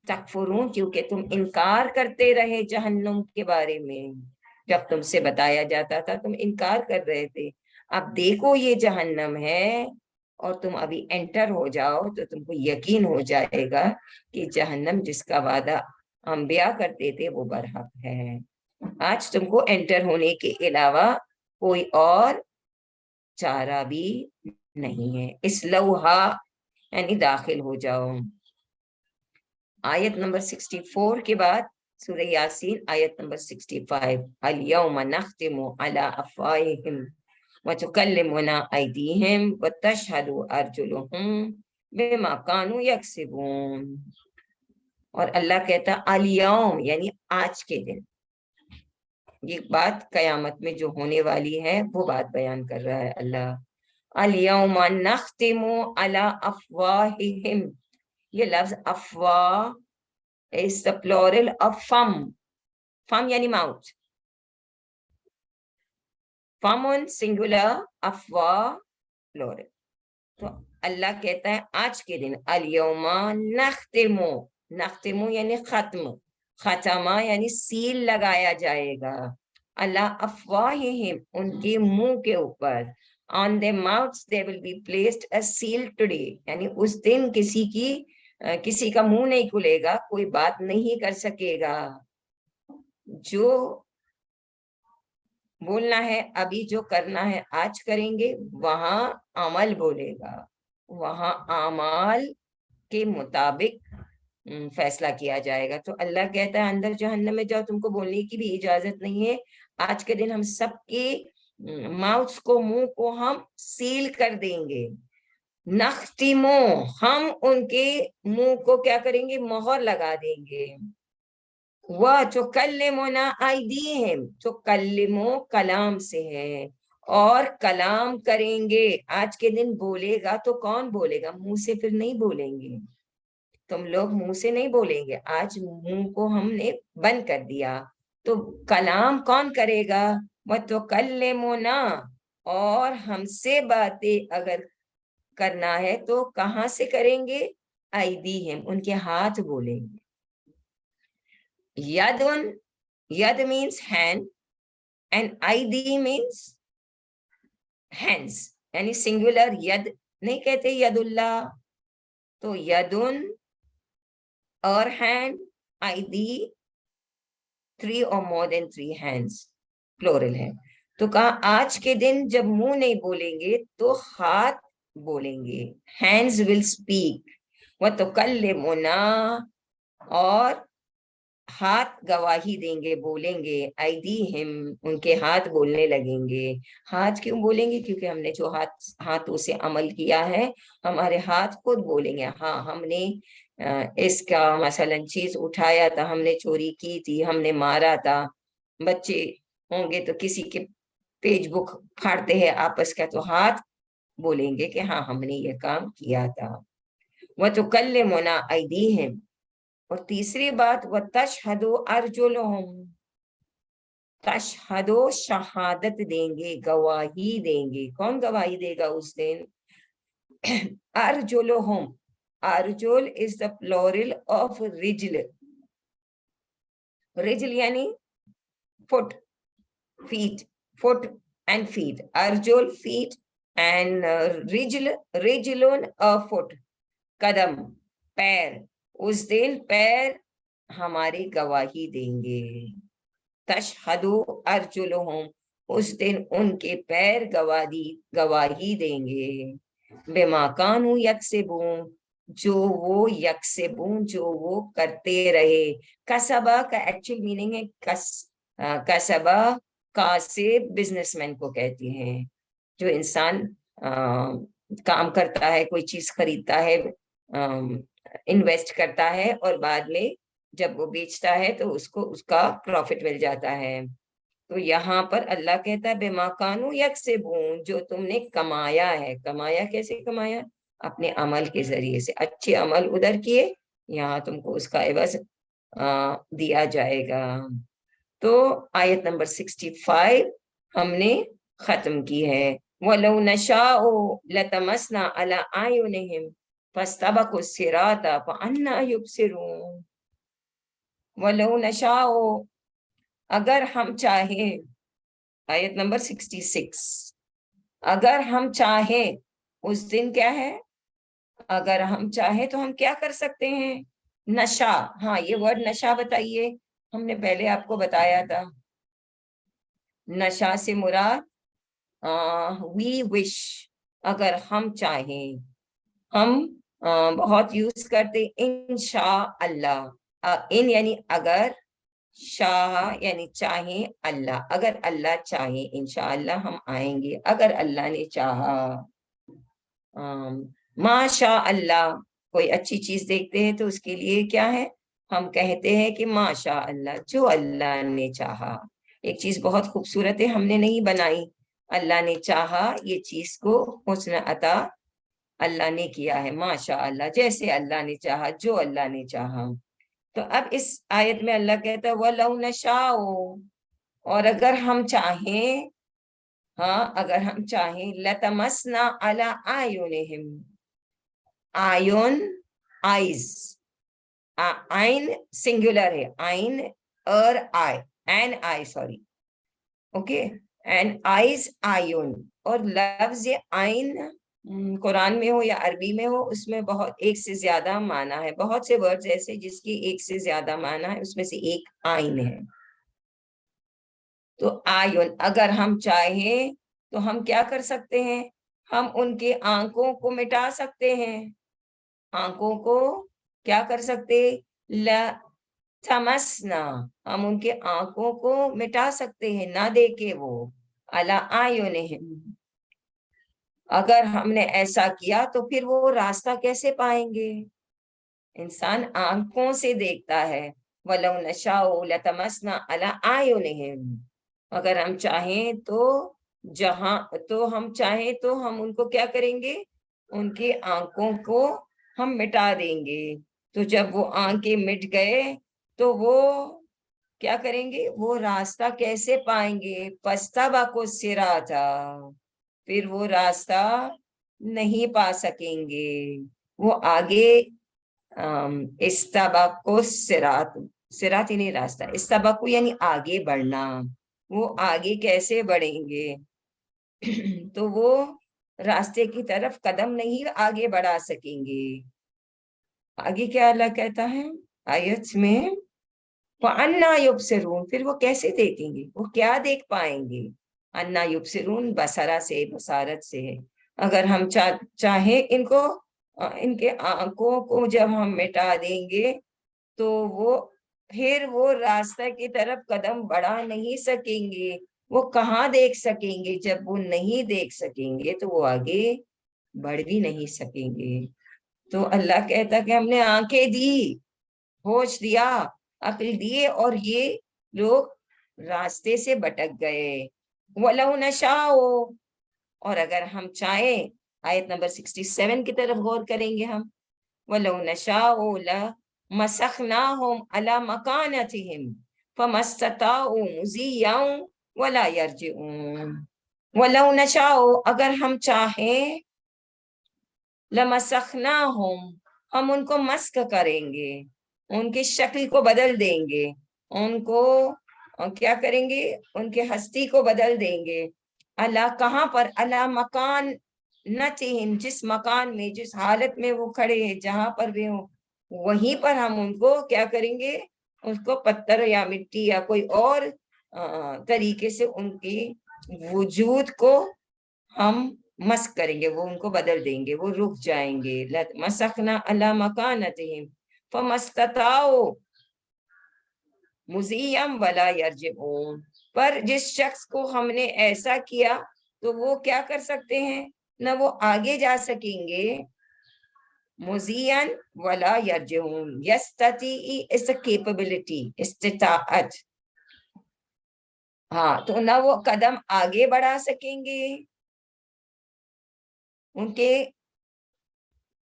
تکفرون کیونکہ تم انکار کرتے رہے جہنم کے بارے میں، جب تم سے بتایا جاتا تھا تم انکار کر رہے تھے، اب دیکھو یہ جہنم ہے اور تم ابھی انٹر ہو جاؤ تو تم کو یقین ہو جائے گا کہ جہنم جس کا وعدہ انبیاء کرتے تھے وہ برحق ہے۔ آج تم کو انٹر ہونے کے علاوہ کوئی اور چارہ بھی نہیں ہے، اس لوہا یعنی داخل ہو جاؤ۔ آیت نمبر 64 کے بعد سورہ یاسین آیت نمبر 65، الیوم نختم علی افواہہم وتکلمنا ایدیہم وتشہد ارجلہم بما کانوا یکسبون۔ اور اللہ کہتا الیوم یعنی آج کے دن، یہ بات قیامت میں جو ہونے والی ہے وہ بات بیان کر رہا ہے اللہ۔ الیوم نختم علی افواہہم، یہ لفظ افواہ is the plural of فم، فم یعنی ماؤتھ، فمن سنگولر، افواہ پلورل۔ تو اللہ کہتا ہے آج کے دن الیوم نختمو، نختمو یعنی ختم، ختمہ یعنی سیل لگایا جائے گا، اللہ افواہہم ان کے منہ کے اوپر، on their mouths there will be placed a seal today، یعنی اس دن کسی کا منہ نہیں کھلے گا، کوئی بات نہیں کر سکے گا، جو بولنا ہے ابھی، جو کرنا ہے آج کریں گے، وہاں عمل بولے گا، وہاں اعمال کے مطابق فیصلہ کیا جائے گا۔ تو اللہ کہتا ہے اندر جہنم میں جاؤ، تم کو بولنے کی بھی اجازت نہیں ہے، آج کے دن ہم سب کے ماؤتھ کو، منہ کو ہم سیل کر دیں گے، نختمو ہم ان کے منہ کو کیا کریں گے، مہر لگا دیں گے، وَتُكَلِّمُنَا أَيْدِيهِمْ، تُكَلِّمُ کلام سے ہے، اور کلام کریں گے، آج کے دن بولے گا تو کون بولے گا، منہ سے پھر نہیں بولیں گے، تم لوگ منہ سے نہیں بولیں گے، آج منہ کو ہم نے بند کر دیا، تو کلام کون کرے گا، وَتُكَلِّمُنَا، اور ہم سے باتیں اگر کرنا ہے تو کہاں سے کریں گے، ایدیہم ان کے ہاتھ بولیں گے، یدن، ید means hand and ID means hands، یعنی سنگولر ید نہیں کہتے ید اللہ، تو یدن اور hand, ID 3 or more than 3 hands plural ہے۔ تو کہا آج کے دن جب منہ نہیں بولیں گے تو ہاتھ بولیں گے، hands will speak، وَتُكَلِّمُنَا اور ہاتھ گواہی دیں گے، بولیں گے، ایدیہم ان کے ہاتھ بولنے لگیں گے، ہاتھ کیوں بولیں گے، کیونکہ ہم نے جو ہاتھوں سے عمل کیا ہے ہمارے ہاتھ خود بولیں گے، ہاں ہم نے اس کا مثلا چیز اٹھایا تھا، ہم نے چوری کی تھی، ہم نے مارا تھا، بچے ہوں گے تو کسی کے پیج بک پھاڑتے ہیں آپس کا، تو ہاتھ بولیں گے کہ ہاں ہم نے یہ کام کیا تھا، وَتُكَلِّمُنَا أَيْدِيهِمْ، اور تیسری بات وَتَشْهَدُ أَرْجُلُهُمْ، تشہدو شہادت دیں گے، گواہی دیں گے، کون گواہی دے گا اس دن، ارجلہم، ارجل is the plural of رجل، رجل یعنی foot، feet، foot and feet، ارجل feet and رجل، رجلن foot، قدم پیر، اس دن پیر ہماری گواہی دیں گے، تشہدو ارجلہم، اس دن ان کے پیر گواہی دیں گے، بما کانوا یکسبون، جو وہ یکسبون جو وہ کرتے رہے، کسبہ کا ایکچوئل میننگ ہے کسبہ، کاسب بزنس مین کو کہتے ہیں، جو انسان کام کرتا ہے، کوئی چیز خریدتا ہے، انویسٹ کرتا ہے، اور بعد میں جب وہ بیچتا ہے تو اس کو اس کا پروفٹ مل جاتا ہے، تو یہاں پر اللہ کہتا ہے بما کانوا یکسبون، جو تم نے کمایا ہے، کمایا کیسے کمایا، اپنے عمل کے ذریعے سے اچھے عمل ادھر کیے، یہاں تم کو اس کا عوض دیا جائے گا۔ تو آیت نمبر 65 ہم نے ختم کی ہے۔ وَلَوْ نَشَاءُ لَتَمَسْنَا عَلَىٰ أَعْيُنِهِمْ فَاسْتَبَقُوا الصِّرَاطَ فَأَنَّىٰ يُبْصِرُونَ۔ وَلَوْ نَشَاءُ اگر ہم چاہیں، آیت نمبر 66، اگر ہم چاہیں، اس دن کیا ہے؟ اگر ہم چاہیں تو ہم کیا کر سکتے ہیں؟ نشا، ہاں یہ ورڈ نشا بتائیے، ہم نے پہلے آپ کو بتایا تھا۔ نشا سے مراد وی وش، اگر ہم چاہیں، ہم بہت یوز کرتے انشاء اللہ، ان یعنی اگر، شاہ یعنی چاہیں اللہ، اگر اللہ چاہیں انشاءاللہ ہم آئیں گے، اگر اللہ نے چاہا۔ ماشاء اللہ، کوئی اچھی چیز دیکھتے ہیں تو اس کے لیے کیا ہے؟ ہم کہتے ہیں کہ ماشاء اللہ، جو اللہ نے چاہا۔ ایک چیز بہت خوبصورت ہے، ہم نے نہیں بنائی، اللہ نے چاہا، یہ چیز کو حسن عطا اللہ نے کیا ہے، ماشاء اللہ، جیسے اللہ نے چاہا، جو اللہ نے چاہا۔ تو اب اس آیت میں اللہ کہتا ہے وَلَوْ نَشَاءُ، اور اگر ہم چاہیں، ہاں اگر ہم چاہیں، لَتَمَسْنَا عَلَىٰ أَعْيُنِهِمْ، آیون آئیز، آئین سنگولر ہے، آئین اور eye, an eye sorry, okay, and eyes آئیون، اور لفظ آئین قرآن میں ہو یا عربی میں ہو، اس میں بہت ایک سے زیادہ معنی ہے، بہت سے ورڈز ایسے جس کی ایک سے زیادہ معنی ہے، اس میں سے ایک آئین ہے۔ تو آئین، اگر ہم چاہیں تو ہم کیا کر سکتے ہیں؟ ہم ان کے آنکھوں کو مٹا سکتے ہیں، آنکھوں کو کیا کر سکتے؟ لَتَمَسْنَا، ہم ان کے آنکھوں کو مٹا سکتے ہیں، نہ دیکھے وہ، عَلَىٰ أَعْيُنِهِمْ، اگر ہم نے ایسا کیا تو پھر وہ راستہ کیسے پائیں گے؟ انسان آنکھوں سے دیکھتا ہے۔ وَلَوْ نَشَاءُ لَتَمَسْنَا عَلَىٰ أَعْيُنِهِمْ، اگر ہم چاہیں تو جہاں تو ہم چاہیں تو ہم ان کو کیا کریں گے؟ ان کی آنکھوں کو ہم مٹا دیں گے۔ تو جب وہ آنکھیں مٹ گئے تو وہ کیا کریں گے؟ وہ راستہ کیسے پائیں گے؟ فَاسْتَبَقُوا الصِّرَاطَ، پھر وہ راستہ نہیں پا سکیں گے، وہ آگے استبقوا الصراط، صراط یعنی راستہ، استبقوا یعنی آگے بڑھنا، وہ آگے کیسے بڑھیں گے؟ تو وہ راستے کی طرف قدم نہیں آگے بڑھا سکیں گے۔ آگے کیا اللہ کہتا ہے آیت میں؟ وَأَنَّا يُبْصِرُونَ، پھر وہ کیسے دیکھیں گے؟ وہ کیا دیکھ پائیں گے؟ اَنَّا يُبْصِرُونَ بصرہ سے، بصارت سے ہے۔ اگر ہم چاہیں ان کے آنکھوں کو جب ہم مٹا دیں گے تو پھر وہ راستہ کی طرف قدم بڑھا نہیں سکیں گے۔ وہ کہاں دیکھ سکیں گے؟ جب وہ نہیں دیکھ سکیں گے تو وہ آگے بڑھ بھی نہیں سکیں گے۔ تو اللہ کہتا کہ ہم نے آنکھیں دی، ہوش دیا، عقل دیے، اور یہ لوگ راستے سے بھٹک گئے۔ وَلَوْ نَشَاءُ، اور اگر ہم چاہیں، آیت نمبر 67 کی طرف غور کریں گے ہم۔ وَلَوْ نَشَاءُ لَمَسَخْنَاهُمْ عَلَىٰ مَكَانَتِهِمْ فَمَا اسْتَطَاعُوا مُضِيًّا وَلَا يَرْجِعُونَ۔ وَلَوْ نَشَاءُ، اگر ہم چاہیں، لَمَسَخْنَاهُمْ، ہم ان کو مسخ کریں گے، ان کی شکل کو بدل دیں گے، ان کو کیا کریں گے؟ ان کے ہستی کو بدل دیں گے۔ اللہ کہاں پر؟ اللہ مکان نتہم، جس مکان میں، جس حالت میں وہ کھڑے ہیں، جہاں پر بھی ہوں، وہیں پر ہم ان کو کیا کریں گے؟ اس کو پتھر یا مٹی یا کوئی اور طریقے سے ان کی وجود کو ہم مسخ کریں گے، وہ ان کو بدل دیں گے، وہ رک جائیں گے۔ مسخنا علی مکانتہم فما استطاعوا مضیا ولا یرجعون، پر جس شخص کو ہم نے ایسا کیا تو وہ کیا کر سکتے ہیں؟ نہ وہ آگے جا سکیں گے، مضیا ولا یرجعون، یستطیع اس کیپبلٹی، استطاعت، ہاں، تو نہ وہ قدم آگے بڑھا سکیں گے، ان کے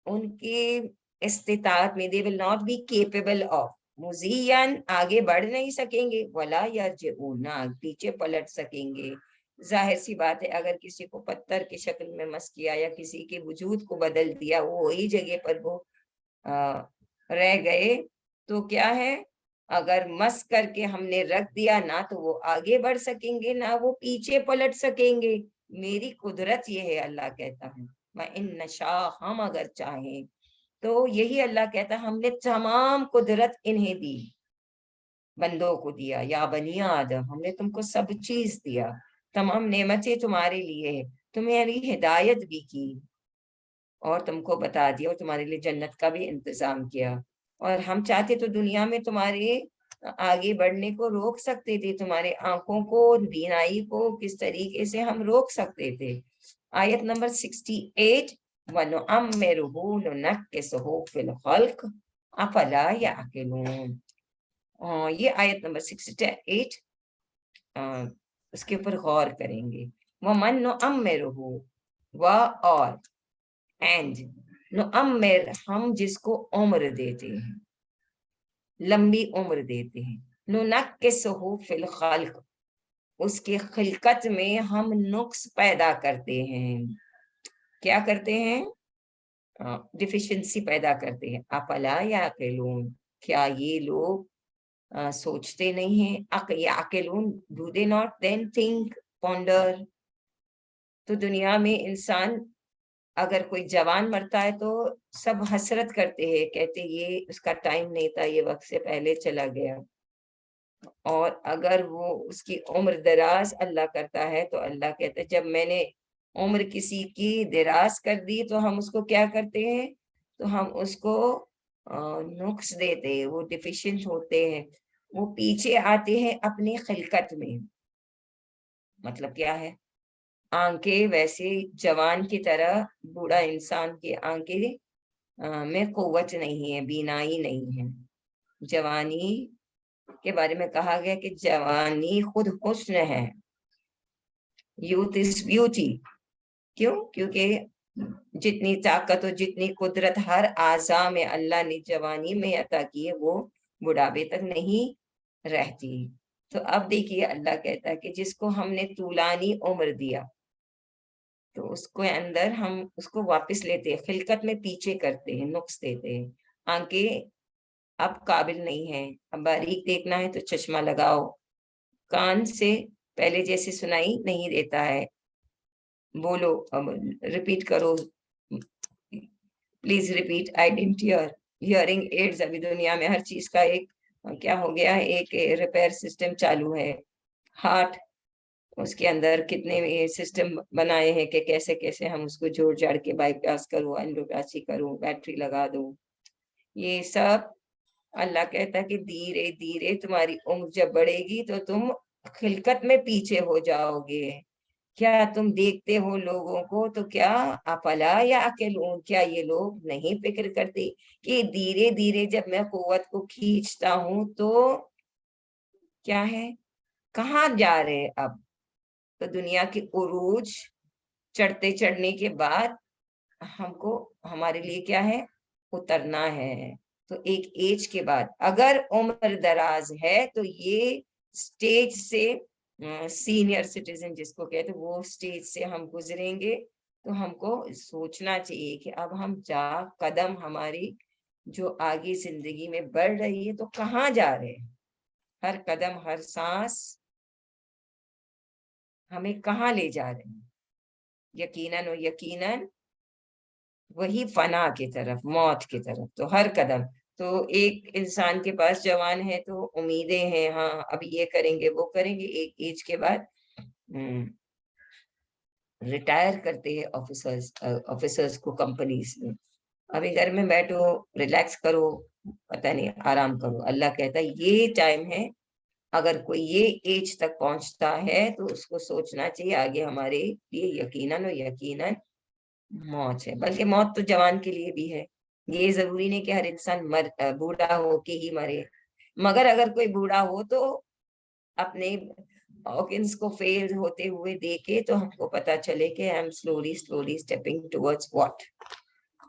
ان کے استطاعت میں, they will not be capable of, مزین آگے بڑھ نہیں سکیں گے, ولا یرجعون نہ پیچھے پلٹ سکیں گے. ظاہر سی بات ہے اگر کسی کو پتھر کی شکل میں مس کیا یا کسی کے وجود کو بدل دیا, وہ وہی جگہ پر وہ رہ گئے, تو کیا ہے, اگر مس کر کے ہم نے رکھ دیا نہ تو وہ آگے بڑھ سکیں گے نہ وہ پیچھے پلٹ سکیں گے. میری قدرت یہ ہے, اللہ کہتا ہے, میں ان نشا, ہم اگر چاہیں تو, یہی اللہ کہتا ہے ہم نے تمام قدرت انہیں دی, بندوں کو دیا. یا بنی آدم, ہم نے تم کو سب چیز دیا, تمام نعمتیں تمہارے لیے, تمہاری ہدایت بھی کی اور تم کو بتا دیا, اور تمہارے لیے جنت کا بھی انتظام کیا. اور ہم چاہتے تو دنیا میں تمہارے آگے بڑھنے کو روک سکتے تھے, تمہارے آنکھوں کو, بینائی کو کس طریقے سے ہم روک سکتے تھے. آیت نمبر 68, وَنُعَمِّرُهُ نُنَكِّسُهُ فِي الْخَلْقِ أَفَلَا يَعْقِلُونَ. یہ آیت نمبر 68, اس کے اوپر غور کریں گے. وَمَن نُعَمِّرُهُ, اور اینڈ نعمر, ہم جس کو عمر دیتے ہیں, لمبی عمر دیتے ہیں. ننکسہ فی الخلق, اس کے خلقت میں ہم نقص پیدا کرتے ہیں. کیا کرتے ہیں؟ ڈیفیشنسی پیدا کرتے ہیں. افلا یعقلون, کیا یہ لوگ سوچتے نہیں ہیں؟ یعقلون, do they not then think, ponder. تو دنیا میں انسان اگر کوئی جوان مرتا ہے تو سب حسرت کرتے ہیں, کہتے یہ اس کا ٹائم نہیں تھا, یہ وقت سے پہلے چلا گیا. اور اگر وہ اس کی عمر دراز اللہ کرتا ہے تو اللہ کہتا ہے جب میں نے عمر کسی کی دراز کر دی تو ہم اس کو کیا کرتے ہیں, تو ہم اس کو نقص دیتے ہیں, وہ ڈیفیشنٹ ہوتے ہیں, وہ پیچھے آتے ہیں اپنی خلقت میں. مطلب کیا ہے؟ آنکھیں ویسے جوان کی طرح, بوڑھا انسان کی آنکھیں میں قوت نہیں ہے, بینائی نہیں ہے. جوانی کے بارے میں کہا گیا کہ جوانی خود حسن ہے, یوتھ از بیوٹی. کیوں؟ کیونکہ جتنی طاقت اور جتنی قدرت ہر اعضاء میں اللہ نے جوانی میں عطا کی ہے, وہ بڑھاپے تک نہیں رہتی. تو اب دیکھیے اللہ کہتا ہے کہ جس کو ہم نے طولانی عمر دیا تو اس کو اندر ہم اس کو واپس لیتے ہیں, خلقت میں پیچھے کرتے ہیں, نقص دیتے ہیں. آنکھیں اب قابل نہیں ہے, اب باریک دیکھنا ہے تو چشمہ لگاؤ, کان سے پہلے جیسے سنائی نہیں دیتا ہے, بولو, ریپیٹ کرو, please repeat, I didn't hear. Hearing aids ابھی دنیا میں ہر چیز کا ایک کیا ہو گیا ہے, ایک ریپیئر سسٹم چالو ہے. ہارٹ, اس کے اندر کتنے سسٹم بنائے ہیں کہ کیسے کیسے ہم اس کو جوڑ جاڑ کے بائی پاس کرو, اینڈوپلاسٹی کرو, بیٹری لگا دو. یہ سب اللہ کہتا ہے کہ دھیرے دھیرے تمہاری عمر جب بڑھے گی تو تم خلقت میں پیچھے ہو جاؤ گے. کیا تم دیکھتے ہو لوگوں کو تو کیا افلا یعقلون, کیا یہ لوگ نہیں فکر کرتے کہ دھیرے دھیرے جب میں قوت کو کھینچتا ہوں تو کیا ہے, کہاں جا رہے اب. تو دنیا کے عروج چڑھتے چڑھنے کے بعد ہم کو ہمارے لیے کیا ہے, اترنا ہے. تو ایک ایج کے بعد اگر عمر دراز ہے تو یہ سٹیج سے, سینئر سٹیزن جس کو کہتے, وہ سٹیج سے ہم گزریں گے. تو ہم کو سوچنا چاہیے کہ اب ہم قدم ہماری جو آگے زندگی میں بڑھ رہی ہے تو کہاں جا رہے ہیں. ہر قدم, ہر سانس ہمیں کہاں لے جا رہے ہیں. یقیناً و یقیناً وہی فنا کی طرف, موت کی طرف. تو ہر قدم, تو ایک انسان کے پاس جوان ہے تو امیدیں ہیں, ہاں اب یہ کریں گے وہ کریں گے. ایک ایج کے بعد ریٹائر کرتے ہیں آفیسرز کو کمپنیز میں. ابھی گھر میں بیٹھو, ریلیکس کرو, پتہ نہیں آرام کرو. اللہ کہتا ہے یہ ٹائم ہے, اگر کوئی یہ ایج تک پہنچتا ہے تو اس کو سوچنا چاہیے آگے ہمارے لیے یقیناً و یقیناً موت ہے. بلکہ موت تو جوان کے لیے بھی ہے, یہ ضروری نہیں کہ ہر انسان بوڑھا ہو کے ہی مرے. مگر اگر کوئی بوڑھا ہو تو اپنے آرگنز کو فیل ہوتے ہوئے دیکھے تو ہم کو پتا چلے کہ I am slowly stepping towards what,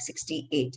68।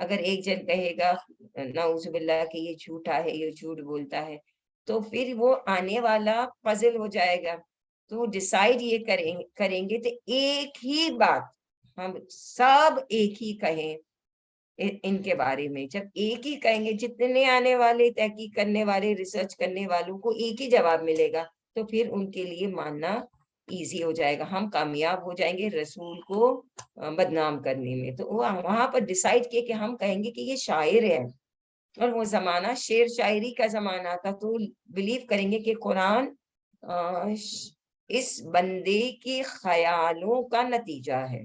اگر ایک جن کہے گا نعوذ باللہ کہ یہ جھوٹا ہے، یہ جھوٹ بولتا ہے، تو پھر وہ آنے والا پزل ہو جائے گا. تو ڈیسائیڈ یہ کریں گے تو ایک ہی بات ہم سب ایک ہی کہیں ان کے بارے میں. جب ایک ہی کہیں گے، جتنے آنے والے تحقیق کرنے والے، ریسرچ کرنے والوں کو ایک ہی جواب ملے گا، تو پھر ان کے لیے ماننا ایزی ہو جائے گا. ہم کامیاب ہو جائیں گے رسول کو بدنام کرنے میں. تو وہاں پر ڈیسائیڈ کیے کہ ہم کہیں گے کہ یہ شاعر ہے، اور وہ زمانہ شعر شاعری کا زمانہ تھا. تو بلیو کریں گے کہ قرآن اس بندے کے خیالوں کا نتیجہ ہے،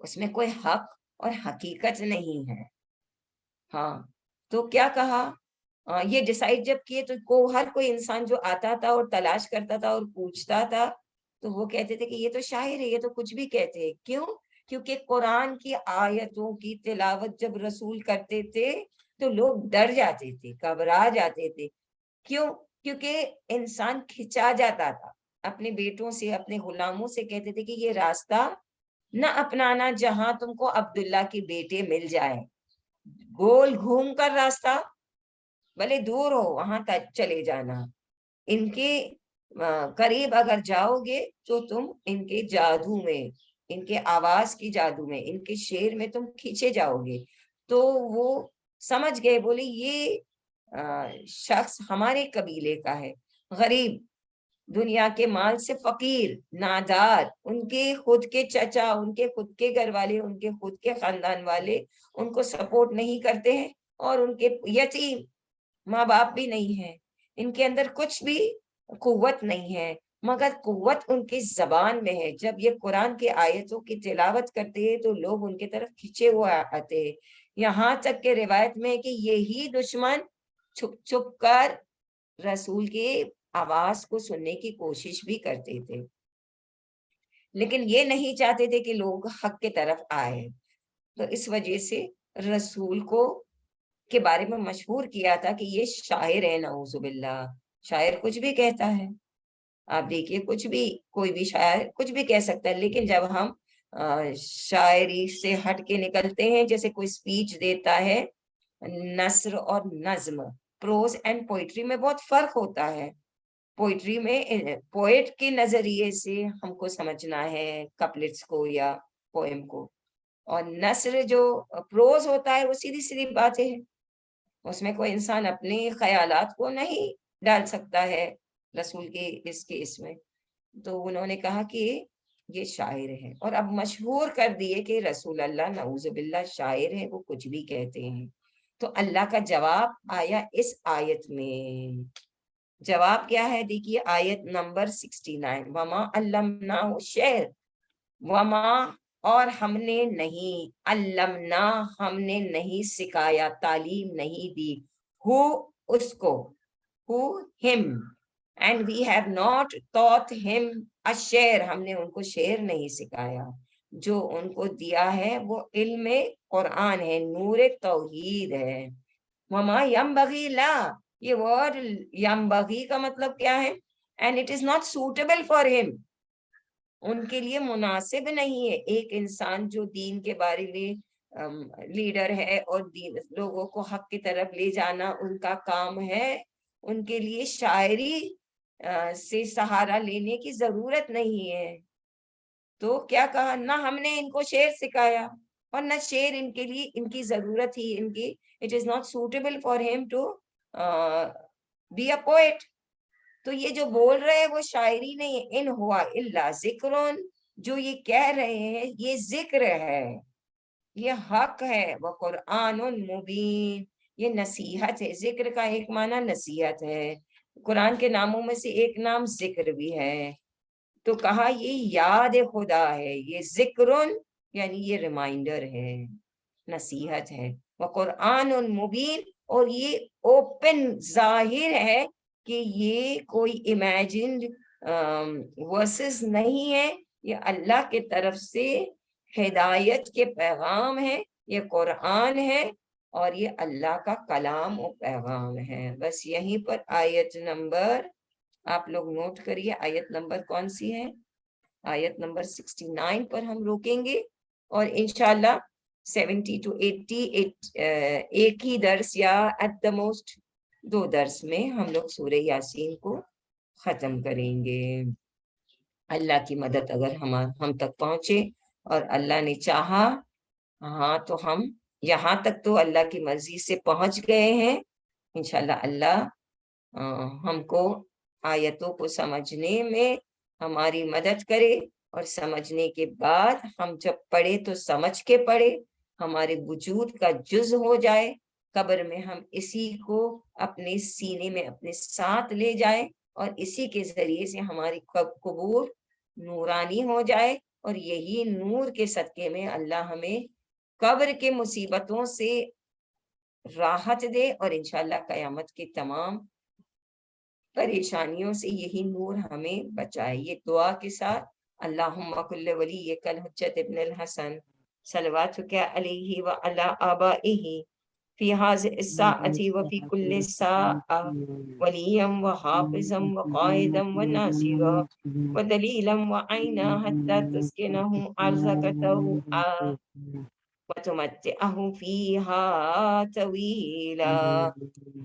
اس میں کوئی حق اور حقیقت نہیں ہے. ہاں، تو کیا کہا، یہ ڈیسائیڈ جب کیے تو ہر کوئی انسان جو آتا تھا اور تلاش کرتا تھا اور پوچھتا تھا، تو وہ کہتے تھے کہ یہ تو شاعر ہے، یہ تو کچھ بھی کہتے ہیں. کیوں؟ کیونکہ قرآن کی آیتوں کی تلاوت جب رسول کرتے تھے تو لوگ ڈر جاتے تھے، گھبرا جاتے تھے. کیوں؟ کیونکہ انسان کھچا جاتا تھا اپنے بیٹوں سے، اپنے غلاموں سے کہتے تھے کہ یہ راستہ نہ اپنانا جہاں تم کو عبداللہ کے بیٹے مل جائے. گول گھوم کر راستہ بھلے دور ہو وہاں تک چلے جانا. ان کے قریب اگر جاؤ گے تو تم ان کے جادو میں، ان کے آواز کی جادو میں، ان کے شعر میں تم کھینچے جاؤ گے. تو وہ سمجھ گئے، بولے یہ شخص ہمارے قبیلے کا ہے، غریب، دنیا کے مال سے فقیر، نادار. ان کے خود کے چچا، ان کے خود کے گھر والے، ان کے خود کے خاندان والے ان کو سپورٹ نہیں کرتے ہیں، اور ان کے یتیم ماں باپ بھی نہیں ہے. ان کے اندر کچھ بھی قوت نہیں ہے، مگر قوت ان کی زبان میں ہے. جب یہ قرآن کی آیتوں کی تلاوت کرتے ہیں تو لوگ ان کی طرف کھینچے ہوئے آتے ہیں. یہاں تک کہ روایت میں کہ یہی دشمن چھپ چھپ کر رسول کی آواز کو سننے کی کوشش بھی کرتے تھے، لیکن یہ نہیں چاہتے تھے کہ لوگ حق کی طرف آئے. تو اس وجہ سے رسول کو کے بارے میں مشہور کیا تھا کہ یہ شاعر ہے. نعوذ باللہ، شاعر کچھ بھی کہتا ہے. آپ دیکھیے، کچھ بھی، کوئی بھی شاعر کچھ بھی کہہ سکتا ہے، لیکن جب ہم شاعری سے ہٹ کے نکلتے ہیں، جیسے کوئی سپیچ دیتا ہے، نثر اور نظم، پروز اینڈ پوئٹری میں بہت فرق ہوتا ہے. پوئٹری میں پوئٹ کے نظریے سے ہم کو سمجھنا ہے کپلٹس کو یا پوئم کو، اور نثر جو پروز ہوتا ہے وہ سیدھی سیدھی باتیں ہیں، اس میں کوئی انسان اپنے خیالات کو نہیں ڈال سکتا ہے رسول کے اس کیس میں. تو انہوں نے کہا کہ یہ شاعر ہے، اور اب مشہور کر دیے کہ رسول اللہ نعوذ باللہ شاعر ہے، وہ کچھ بھی کہتے ہیں. تو اللہ کا جواب آیا اس آیت میں. جواب کیا ہے؟ دیکھیے آیت نمبر 69، وما علمناہ شعر، وما اور ہم نے نہیں، علمنا ہم نے نہیں سکھایا، تعلیم نہیں دی، ہو اس کو، ہو ہم، and we have not taught him a شعر، ہم نے ان کو شعر نہیں سکھایا. جو ان کو دیا ہے وہ علم قرآن ہے، نور توحید ہے. وما ینبغی لا، یہ ورڈ ینبغی کا مطلب کیا ہے؟ And it is not suitable for ہم، ان کے لیے مناسب نہیں ہے. ایک انسان جو دین کے بارے میں لیڈر ہے اور لوگوں کو حق کی طرف لے جانا ان کا کام ہے، ان کے لیے شاعری سے سہارا لینے کی ضرورت نہیں ہے. تو کیا کہا؟ نہ ہم نے ان کو شعر سکھایا، اور نہ شعر ان کے لیے ان کی ضرورت ہی ان کی، it is not suitable for him to be a poet. تو یہ جو بول رہے ہیں وہ شاعری نہیں ہے. ان ہوا الا ذکرون، جو یہ کہہ رہے ہیں یہ ذکر ہے، یہ حق ہے. وہ قرآن مبین، یہ نصیحت ہے. ذکر کا ایک معنی نصیحت ہے. قرآن کے ناموں میں سے ایک نام ذکر بھی ہے. تو کہا یہ یاد خدا ہے، یہ ذکرن یعنی یہ ریمائنڈر ہے، نصیحت ہے. وہ قرآن مبین، اور یہ اوپن ظاہر ہے کہ یہ کوئی امیجنڈ ورسز نہیں ہے، یہ اللہ کے طرف سے ہدایت کے پیغام ہے، یہ قرآن ہے، اور یہ اللہ کا کلام و پیغام ہے. بس یہیں پر آیت نمبر آپ لوگ نوٹ کریے، آیت نمبر کون سی ہے؟ آیت نمبر 69 پر ہم روکیں گے، اور انشاءاللہ 70 to 80 ایک ہی درس یا ایٹ دا موسٹ 2 درس میں ہم لوگ سورہ یاسین کو ختم کریں گے. اللہ کی مدد اگر ہم تک پہنچے اور اللہ نے چاہا ہاں تو ہم یہاں تک تو اللہ کی مرضی سے پہنچ گئے ہیں. انشاءاللہ اللہ ہم کو آیتوں کو سمجھنے میں ہماری مدد کرے, اور سمجھنے کے بعد ہم جب پڑھے تو سمجھ کے پڑھے, ہمارے وجود کا جز ہو جائے. قبر میں ہم اسی کو اپنے سینے میں اپنے ساتھ لے جائیں, اور اسی کے ذریعے سے ہماری قبور نورانی ہو جائے, اور یہی نور کے صدقے میں اللہ ہمیں قبر کے مصیبتوں سے راحت دے, اور انشاءاللہ قیامت کے تمام پریشانیوں سے یہی نور ہمیں بچائے. یہ دعا کے ساتھ اللہم کل ولیک الحجۃ ابن الحسن صلواتک علیہ وعلی آبائہ فی هذه الساعة وفی کل ساعة ولیا وحافظا وقائدا وناصرا ودلیلا وعینا حتی تسکنہ ارضک طوعا وتمتعه فيها طويلا.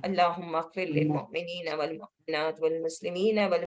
اللهم اغفر للمؤمنين والمؤمنات والمسلمين